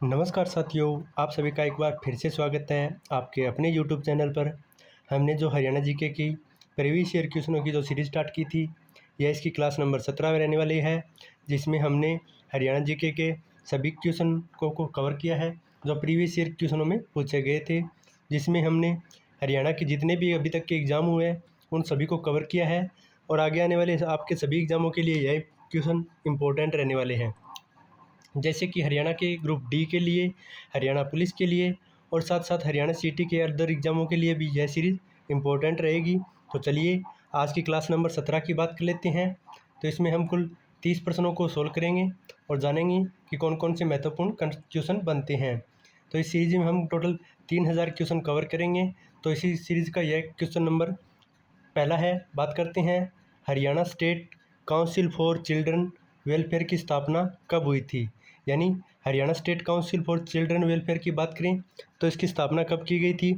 नमस्कार साथियों, आप सभी का एक बार फिर से स्वागत है आपके अपने यूट्यूब चैनल पर। हमने जो हरियाणा जीके की प्रीवियस ईयर क्वेश्चनों की जो सीरीज़ स्टार्ट की थी, यह इसकी क्लास नंबर 17 में रहने वाली है, जिसमें हमने हरियाणा जीके के सभी क्वेश्चन को कवर किया है जो प्रीवियस ईयर क्वेश्चनों में पूछे गए थे, जिसमें हमने हरियाणा के जितने भी अभी तक के एग्ज़ाम हुए हैं उन सभी को कवर किया है और आगे आने वाले आपके सभी एग्ज़ामों के लिए यह क्वेश्चन इम्पोर्टेंट रहने वाले हैं। जैसे कि हरियाणा के ग्रुप डी के लिए, हरियाणा पुलिस के लिए और साथ साथ हरियाणा सिटी के अदर एग्ज़ामों के लिए भी यह सीरीज़ इम्पोर्टेंट रहेगी। तो चलिए आज की क्लास नंबर 17 की बात कर लेते हैं। तो इसमें हम कुल 30 प्रश्नों को सोल्व करेंगे और जानेंगे कि कौन कौन से महत्वपूर्ण क्वेश्चन बनते हैं। तो इस सीरीज में हम टोटल 3000 क्वेश्चन कवर करेंगे। तो इसी सीरीज़ का यह क्वेश्चन नंबर पहला है। बात करते हैं, Haryana state council for children welfare की स्थापना कब हुई थी। यानी Haryana state council for children welfare की बात करें तो इसकी स्थापना कब की गई थी।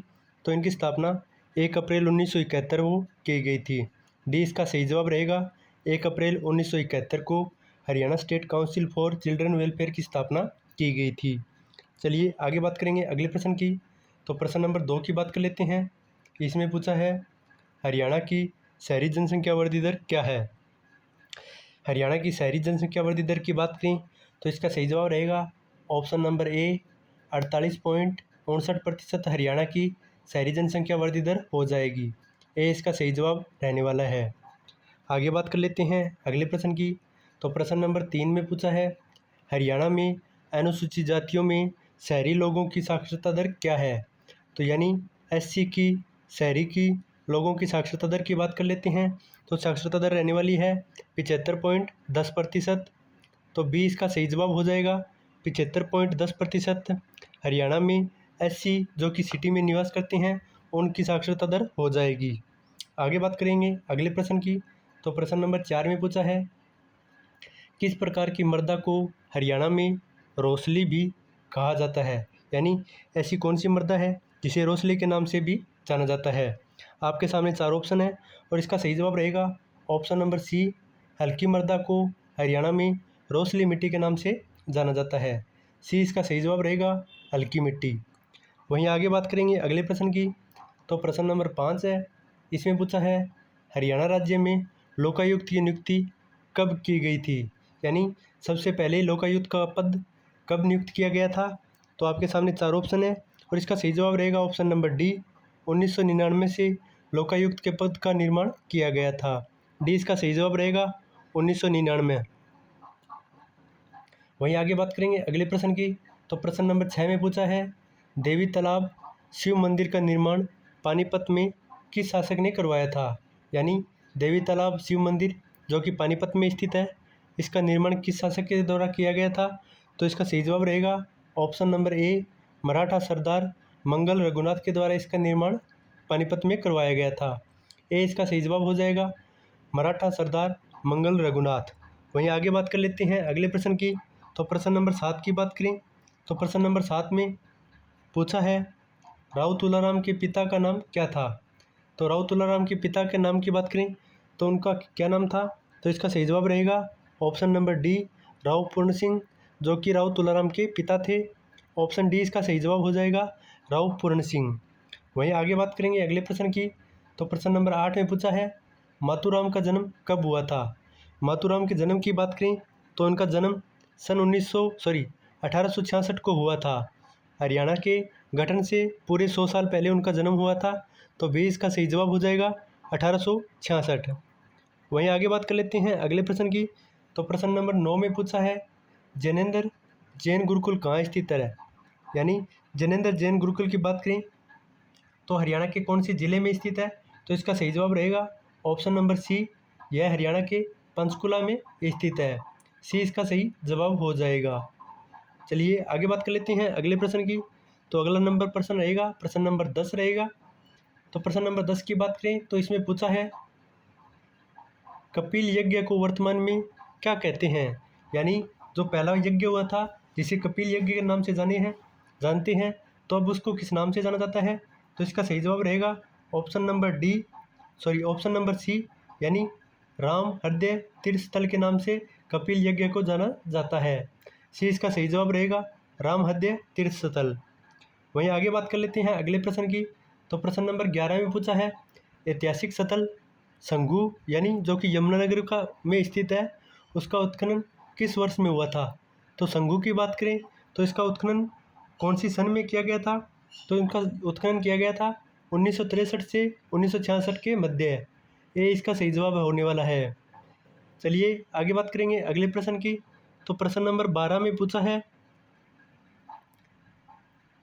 तो इनकी स्थापना 1 अप्रैल 1971 को की गई थी। डी इसका सही जवाब रहेगा। 1 अप्रैल 1971 को Haryana state council for children welfare की स्थापना की गई थी। चलिए आगे बात करेंगे अगले प्रश्न की। तो प्रश्न नंबर 2 की बात कर लेते हैं। इसमें पूछा है, हरियाणा की शहरी जनसंख्या वृद्धि दर क्या है। हरियाणा की शहरी जनसंख्या वृद्धि दर की बात करें तो इसका सही जवाब रहेगा ऑप्शन नंबर ए, 48.59% हरियाणा की शहरी जनसंख्या वृद्धि दर हो जाएगी। ए इसका सही जवाब रहने वाला है। आगे बात कर लेते हैं अगले प्रश्न की। तो प्रश्न नंबर 3 में पूछा है, हरियाणा में अनुसूचित जातियों में शहरी लोगों की साक्षरता दर क्या है। तो यानी एससी की, शहरी की लोगों की साक्षरता दर की बात कर लेते हैं। तो साक्षरता दर रहने वाली है 75.10%। तो बी इसका सही जवाब हो जाएगा 75.10%। हरियाणा में एससी जो कि सिटी में निवास करते हैं उनकी साक्षरता दर हो जाएगी। आगे बात करेंगे अगले प्रश्न की। तो प्रश्न नंबर 4 में पूछा है, किस प्रकार की मृदा को हरियाणा में रोसली भी कहा जाता है। यानी ऐसी कौन सी मृदा है जिसे रोसली के नाम से भी जाना जाता है। आपके सामने 4 ऑप्शन है और इसका सही जवाब रहेगा ऑप्शन नंबर सी, हल्की मृदा को हरियाणा में रोसली मिट्टी के नाम से जाना जाता है। सी इसका सही जवाब रहेगा हल्की मिट्टी। वहीं आगे बात करेंगे अगले प्रश्न की। तो प्रश्न नंबर 5 है। इसमें पूछा है, हरियाणा राज्य में लोकायुक्त की नियुक्ति कब की गई थी। यानी सबसे पहले लोकायुक्त का पद कब नियुक्त किया गया था। तो आपके सामने 4 ऑप्शन है और इसका सही जवाब रहेगा ऑप्शन नंबर डी, 1999 से लोकायुक्त के पद का निर्माण किया गया था। डी इसका सही जवाब रहेगा 1999। वहीं आगे बात करेंगे अगले प्रश्न की। तो प्रश्न नंबर 6 में पूछा है, देवी तालाब शिव मंदिर का निर्माण पानीपत में किस शासक ने करवाया था। यानी देवी तालाब शिव मंदिर जो कि पानीपत में स्थित है, इसका निर्माण किस शासक के द्वारा किया गया था। तो इसका सही जवाब रहेगा ऑप्शन नंबर ए, मराठा सरदार मंगल रघुनाथ के द्वारा इसका निर्माण पानीपत में करवाया गया था। ए इसका सही जवाब हो जाएगा मराठा सरदार मंगल रघुनाथ। वहीं आगे बात कर लेते हैं अगले प्रश्न की। तो प्रश्न नंबर 7 की बात करें तो प्रश्न नंबर 7 में पूछा है, राव तुलाराम के पिता का नाम क्या था। तो राव तुलाराम के पिता के नाम की बात करें तो उनका क्या नाम था। तो इसका सही जवाब रहेगा ऑप्शन नंबर डी, राव पूर्ण सिंह जो कि राव तुलाराम के पिता थे। ऑप्शन डी इसका सही जवाब हो जाएगा राव पूर्ण सिंह। वहीं आगे बात करेंगे अगले प्रश्न की। तो प्रश्न नंबर 8 में पूछा है, माथुराम का जन्म कब हुआ था। माथुराम के जन्म की बात करें तो उनका जन्म सन 1866 को हुआ था। हरियाणा के गठन से पूरे 100 साल पहले उनका जन्म हुआ था। तो बी इसका सही जवाब हो जाएगा 1866। वहीं आगे बात कर लेते हैं अगले प्रश्न की। तो प्रश्न नंबर 9 में पूछा है, जैनेन्द्र जैन गुरुकुल कहाँ स्थित है। यानी जैनेन्द्र जैन गुरुकुल की बात करें तो हरियाणा के कौन से ज़िले में स्थित है। तो इसका सही जवाब रहेगा ऑप्शन नंबर सी, यह हरियाणा के पंचकुला में स्थित है। सी इसका सही जवाब हो जाएगा। चलिए आगे बात कर लेते हैं अगले प्रश्न की। तो अगला नंबर प्रश्न रहेगा प्रश्न नंबर 10 रहेगा। तो प्रश्न नंबर 10 की बात करें तो इसमें पूछा है, कपिल यज्ञ को वर्तमान में क्या कहते हैं। यानी जो पहला यज्ञ हुआ था जिसे कपिल यज्ञ के नाम से जानते हैं, तो अब उसको किस नाम से जाना जाता है। तो इसका सही जवाब रहेगा ऑप्शन नंबर सी, यानी राम हृदय तीर्थ स्थल के नाम से कपिल यज्ञ को जाना जाता है। सी इसका सही जवाब रहेगा रामहद्य तीर्थस्थल। वहीं आगे बात कर लेते हैं अगले प्रश्न की। तो प्रश्न नंबर 11 में पूछा है ऐतिहासिक स्थल संगू यानी जो कि यमुनानगर का में स्थित है, उसका उत्खनन किस वर्ष में हुआ था। तो संगू की बात करें तो इसका उत्खनन कौन सी सन में किया गया था। तो इनका उत्खनन किया गया था 1963 से 1966 के मध्य। ये इसका सही जवाब होने वाला है। चलिए आगे बात करेंगे अगले प्रश्न की। तो प्रश्न नंबर 12 में पूछा है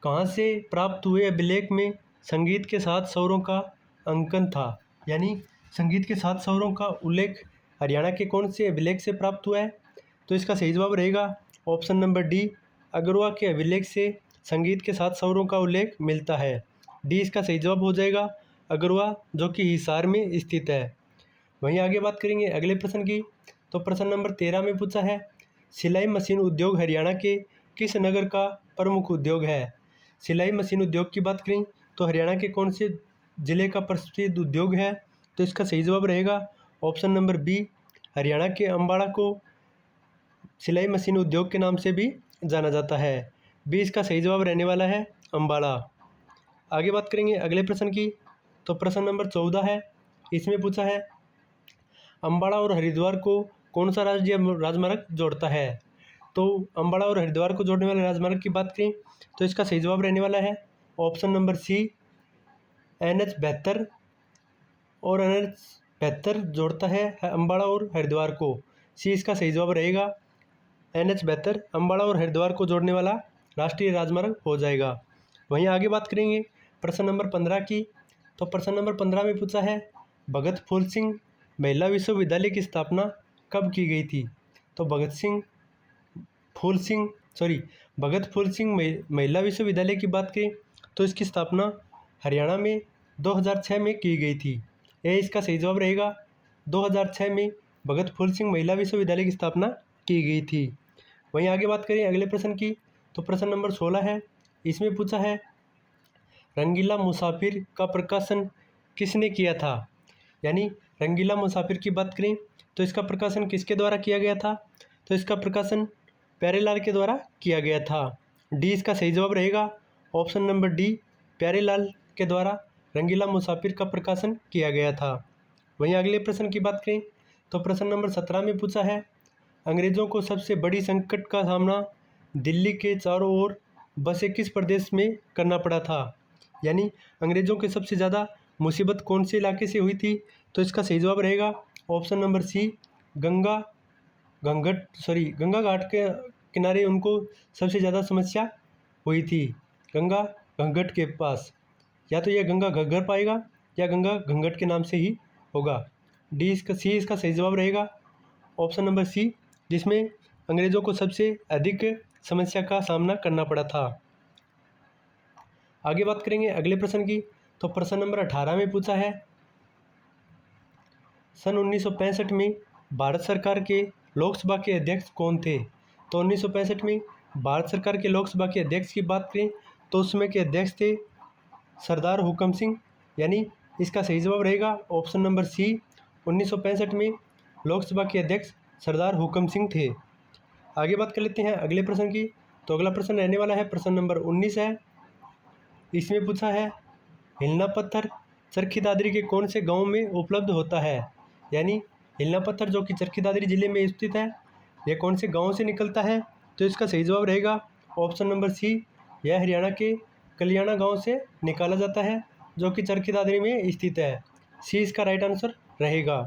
कहाँ से प्राप्त हुए अभिलेख में संगीत के 7 स्वरों का अंकन था। यानी संगीत के 7 स्वरों का उल्लेख हरियाणा के कौन से अभिलेख से प्राप्त हुआ है। तो इसका सही जवाब रहेगा ऑप्शन नंबर डी, अगरवा के अभिलेख से संगीत के 7 स्वरों का उल्लेख मिलता है। डी इसका सही जवाब हो जाएगा, अगरवा जो कि हिसार में स्थित है। वहीं आगे बात करेंगे अगले प्रश्न की। तो प्रश्न नंबर 13 में पूछा है सिलाई मशीन उद्योग हरियाणा के किस नगर का प्रमुख उद्योग है। सिलाई मशीन उद्योग की बात करें तो हरियाणा के कौन से जिले का प्रसिद्ध उद्योग है। तो इसका सही जवाब रहेगा ऑप्शन नंबर बी, हरियाणा के अम्बाड़ा को सिलाई मशीन उद्योग के नाम से भी जाना जाता है। बी इसका सही जवाब रहने वाला है, अम्बाड़ा। आगे बात करेंगे अगले प्रश्न की। तो प्रश्न नंबर 14 है, इसमें पूछा है अम्बाड़ा और हरिद्वार को कौन सा राज्य राजमार्ग जोड़ता है। तो अम्बाड़ा और हरिद्वार को जोड़ने वाले राजमार्ग की बात करें तो इसका सही जवाब रहने वाला है ऑप्शन नंबर सी, NH-72। और NH-72 जोड़ता है अम्बाड़ा और हरिद्वार को। सी इसका सही जवाब रहेगा, NH-72 अम्बाड़ा और हरिद्वार को जोड़ने वाला राष्ट्रीय राजमार्ग हो जाएगा। वहीं आगे बात करेंगे प्रश्न नंबर 15 की। तो प्रश्न नंबर 15 में पूछा है भगत फूल सिंह महिला विश्वविद्यालय की स्थापना कब की गई थी। तो भगत फूल सिंह महिला विश्वविद्यालय की बात करें तो इसकी स्थापना हरियाणा में 2006 में की गई थी। ये इसका सही जवाब रहेगा, 2006 में भगत फूल सिंह महिला विश्वविद्यालय की स्थापना की गई थी। वहीं आगे बात करें अगले प्रश्न की। तो प्रश्न नंबर 16 है, इसमें पूछा है रंगीला मुसाफिर का प्रकाशन किसने किया था। यानी रंगीला मुसाफिर की बात करें तो इसका प्रकाशन किसके द्वारा किया गया था। तो इसका प्रकाशन प्यारेलाल के द्वारा किया गया था। डी इसका सही जवाब रहेगा, ऑप्शन नंबर डी, प्यारेलाल के द्वारा रंगीला मुसाफिर का प्रकाशन किया गया था। वहीं अगले प्रश्न की बात करें तो प्रश्न नंबर 17 में पूछा है अंग्रेज़ों को सबसे बड़ी संकट का सामना दिल्ली के चारों ओर बसे किस प्रदेश में करना पड़ा था। यानी अंग्रेज़ों के सबसे ज़्यादा मुसीबत कौन से इलाके से हुई थी। तो इसका सही जवाब रहेगा ऑप्शन नंबर सी, गंगा घाट के किनारे उनको सबसे ज़्यादा समस्या हुई थी, गंगा घंघट के पास। या तो यह गंगा घग्गर पाएगा या गंगा घंघट के नाम से ही होगा। सी इसका सही जवाब रहेगा, ऑप्शन नंबर सी, जिसमें अंग्रेज़ों को सबसे अधिक समस्या का सामना करना पड़ा था। आगे बात करेंगे अगले प्रश्न की। तो प्रश्न नंबर 18 में पूछा है सन 1965 में भारत सरकार के लोकसभा के अध्यक्ष कौन थे। तो 1965 में भारत सरकार के लोकसभा के अध्यक्ष की बात करें तो उसमें के अध्यक्ष थे सरदार हुकम सिंह। यानी इसका सही जवाब रहेगा ऑप्शन नंबर सी, 1965 में लोकसभा के अध्यक्ष सरदार हुकम सिंह थे। आगे बात कर लेते हैं अगले प्रश्न की। तो अगला प्रश्न रहने वाला है प्रश्न नंबर 19 है, इसमें पूछा है हिलना पत्थर चरखी दादरी के कौन से गांव में उपलब्ध होता है। यानी हिलना पत्थर जो कि चरखी दादरी जिले में स्थित है, यह कौन से गांव से निकलता है। तो इसका सही जवाब रहेगा ऑप्शन नंबर सी, यह हरियाणा के कलियाणा गांव से निकाला जाता है जो कि चरखी दादरी में स्थित है। सी इसका राइट आंसर रहेगा।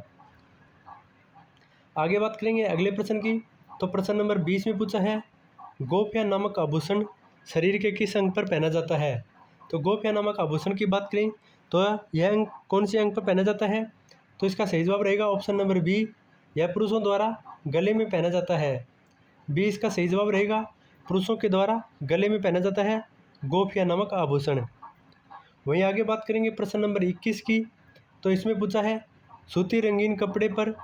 आगे बात करेंगे अगले प्रश्न की। तो प्रश्न नंबर 20 में पूछा है गोफ्या नामक आभूषण शरीर के किस अंग पर पहना जाता है। तो गोफ्या नामक आभूषण की बात करें तो यह अंग कौन से अंग पर पहना जाता है। तो इसका सही जवाब रहेगा ऑप्शन नंबर बी, यह पुरुषों द्वारा गले में पहना जाता है। बी इसका सही जवाब रहेगा, पुरुषों के द्वारा गले में पहना जाता है गोफ्या नामक आभूषण। वहीं आगे बात करेंगे प्रश्न नंबर 21 की। तो इसमें पूछा है सूती रंगीन कपड़े पर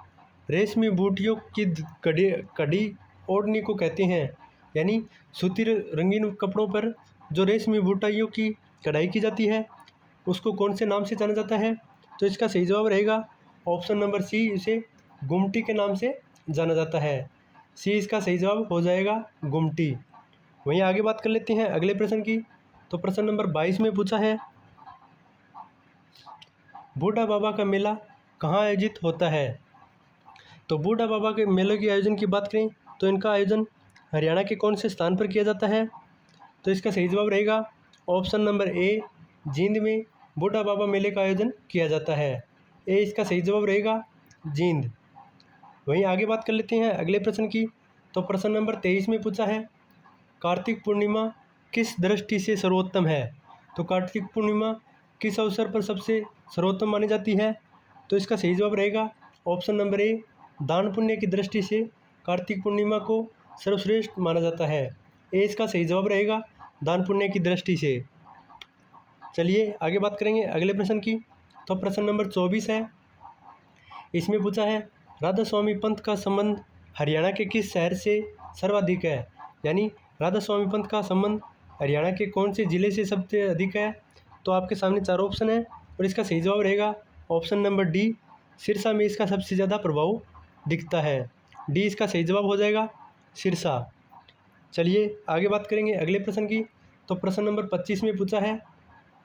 रेशमी बूटियों की कड़ी ओढ़नी को कहते हैं। यानी सूती रंगीन कपड़ों पर जो रेशमी बूटियों की कढ़ाई की जाती है उसको कौन से नाम से जाना जाता है। तो इसका सही जवाब रहेगा ऑप्शन नंबर सी, इसे गुमटी के नाम से जाना जाता है। सी इसका सही जवाब हो जाएगा, गुमटी। वहीं आगे बात कर लेते हैं अगले प्रश्न की। तो प्रश्न नंबर 22 में पूछा है, बूढ़ा बाबा का मेला कहाँ आयोजित होता है। तो बूढ़ा बाबा के मेले के आयोजन की बात करें तो इनका आयोजन हरियाणा के कौन से स्थान पर किया जाता है। तो इसका सही जवाब रहेगा ऑप्शन नंबर ए, जींद में बूढ़ा बाबा मेले का आयोजन किया जाता है। ए इसका सही जवाब रहेगा जींद। वहीं आगे बात कर लेते हैं अगले प्रश्न की। तो प्रश्न नंबर 23 में पूछा है, कार्तिक पूर्णिमा किस दृष्टि से सर्वोत्तम है। तो कार्तिक पूर्णिमा किस अवसर पर सबसे सर्वोत्तम मानी जाती है। तो इसका सही जवाब रहेगा ऑप्शन नंबर ए, दान पुण्य की दृष्टि से कार्तिक पूर्णिमा को सर्वश्रेष्ठ माना जाता है। ए इसका सही जवाब रहेगा दान पुण्य की दृष्टि से। चलिए आगे बात करेंगे अगले प्रश्न की। तो प्रश्न नंबर 24 है, इसमें पूछा है, राधा स्वामी पंथ का संबंध हरियाणा के किस शहर से सर्वाधिक है। यानी राधा स्वामी पंथ का संबंध हरियाणा के कौन से ज़िले से सबसे अधिक है। तो आपके सामने 4 ऑप्शन है और इसका सही जवाब रहेगा ऑप्शन नंबर डी, सिरसा में इसका सबसे ज़्यादा प्रभाव दिखता है। डी इसका सही जवाब हो जाएगा सिरसा। चलिए आगे बात करेंगे अगले प्रश्न की। तो प्रश्न नंबर 25 में पूछा है,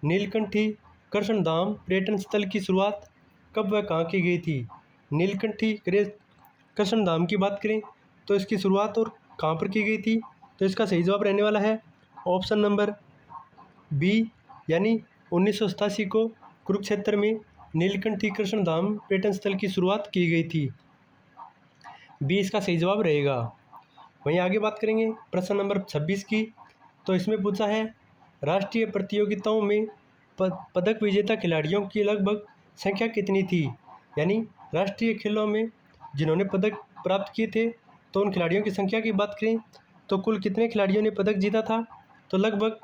नीलकंठी कृष्णधाम पर्यटन स्थल की शुरुआत कब व कहाँ की गई थी। नीलकंठी कृष्णधाम की बात करें तो इसकी शुरुआत और कहाँ पर की गई थी। तो इसका सही जवाब रहने वाला है ऑप्शन नंबर बी, यानी 1987 को कुरुक्षेत्र में नीलकंठी कृष्णधाम पर्यटन स्थल की शुरुआत की गई थी। बी इसका सही जवाब रहेगा। वहीं आगे बात करेंगे प्रश्न नंबर 26 की। तो इसमें पूछा है, राष्ट्रीय प्रतियोगिताओं में पदक विजेता खिलाड़ियों की लगभग संख्या कितनी थी। यानी राष्ट्रीय खेलों में जिन्होंने पदक प्राप्त किए थे, तो उन खिलाड़ियों की संख्या की बात करें तो कुल कितने खिलाड़ियों ने पदक जीता था। तो लगभग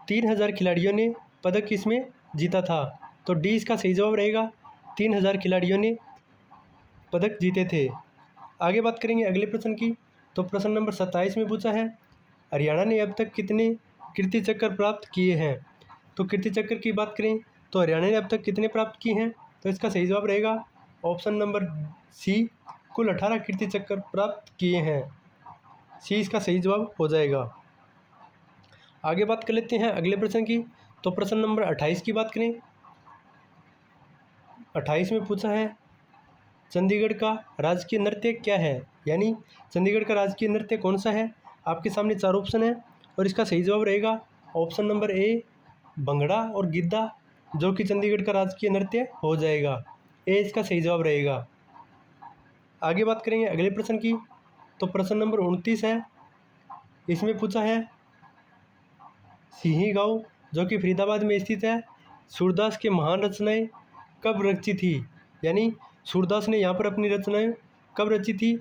3000 खिलाड़ियों ने पदक इसमें जीता था। तो डी इसका सही जवाब रहेगा, 3000 खिलाड़ियों ने पदक जीते थे। आगे बात करेंगे अगले प्रश्न की। तो प्रश्न नंबर 27 में पूछा है, हरियाणा ने अब तक कितने कीर्ति चक्र प्राप्त किए हैं। तो कीर्ति चक्र की बात करें तो हरियाणा ने अब तक कितने प्राप्त किए हैं। तो इसका सही जवाब रहेगा ऑप्शन नंबर सी, कुल 18 कीर्ति चक्र प्राप्त किए हैं। सी इसका सही जवाब हो जाएगा। आगे बात कर लेते हैं अगले प्रश्न की। तो प्रश्न नंबर 28 की बात करें, 28 में पूछा है, चंडीगढ़ का राजकीय नृत्य क्या है। यानी चंडीगढ़ का राजकीय नृत्य कौन सा है। आपके सामने 4 ऑप्शन है और इसका सही जवाब रहेगा ऑप्शन नंबर ए, भंगड़ा और गिद्धा, जो कि चंडीगढ़ का राजकीय नृत्य हो जाएगा। ए इसका सही जवाब रहेगा। आगे बात करेंगे अगले प्रश्न की। तो प्रश्न नंबर 29 है, इसमें पूछा है, सिंही गाँव जो कि फरीदाबाद में स्थित है, सूरदास के महान रचनाएं कब रची थी। यानी सूरदास ने यहाँ पर अपनी रचनाएं कब रची थी।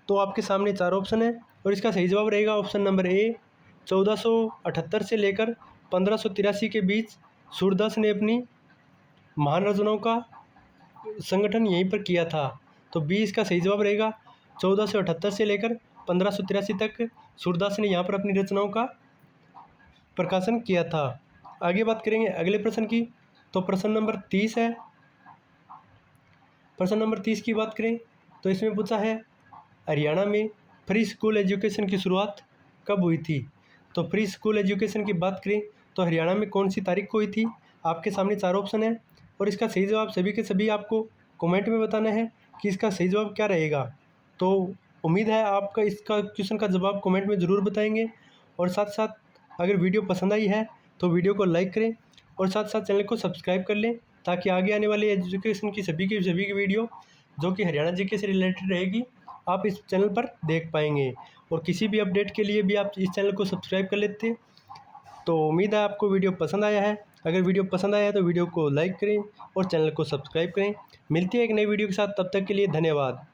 तो आपके सामने 4 ऑप्शन है और इसका सही जवाब रहेगा ऑप्शन नंबर ए, 1478 से लेकर 1583 के बीच सूरदास ने अपनी महान रचनाओं का संगठन यहीं पर किया था। तो बी इसका सही जवाब रहेगा, 1478 से लेकर 1583 तक सूरदास ने यहाँ पर अपनी रचनाओं का प्रकाशन किया था। आगे बात करेंगे अगले प्रश्न की। तो प्रश्न नंबर 30 है। प्रश्न नंबर 30 की बात करें तो इसमें पूछा है, हरियाणा में फ्री स्कूल एजुकेशन की शुरुआत कब हुई थी। तो फ्री स्कूल एजुकेशन की बात करें तो हरियाणा में कौन सी तारीख को हुई थी। आपके सामने 4 ऑप्शन है और इसका सही जवाब सभी के सभी आपको कमेंट में बताना है कि इसका सही जवाब क्या रहेगा। तो उम्मीद है आपका इसका क्वेश्चन का जवाब कमेंट में ज़रूर बताएंगे। और साथ साथ अगर वीडियो पसंद आई है तो वीडियो को लाइक करें और साथ साथ चैनल को सब्सक्राइब कर लें, ताकि आगे आने वाली एजुकेशन की सभी की वीडियो जो कि हरियाणा जीके से रिलेटेड रहेगी, आप इस चैनल पर देख पाएंगे। और किसी भी अपडेट के लिए भी आप इस चैनल को सब्सक्राइब कर लेते। तो उम्मीद है आपको वीडियो पसंद आया है। अगर वीडियो पसंद आया है तो वीडियो को लाइक करें और चैनल को सब्सक्राइब करें। मिलती है एक नई वीडियो के साथ, तब तक के लिए धन्यवाद।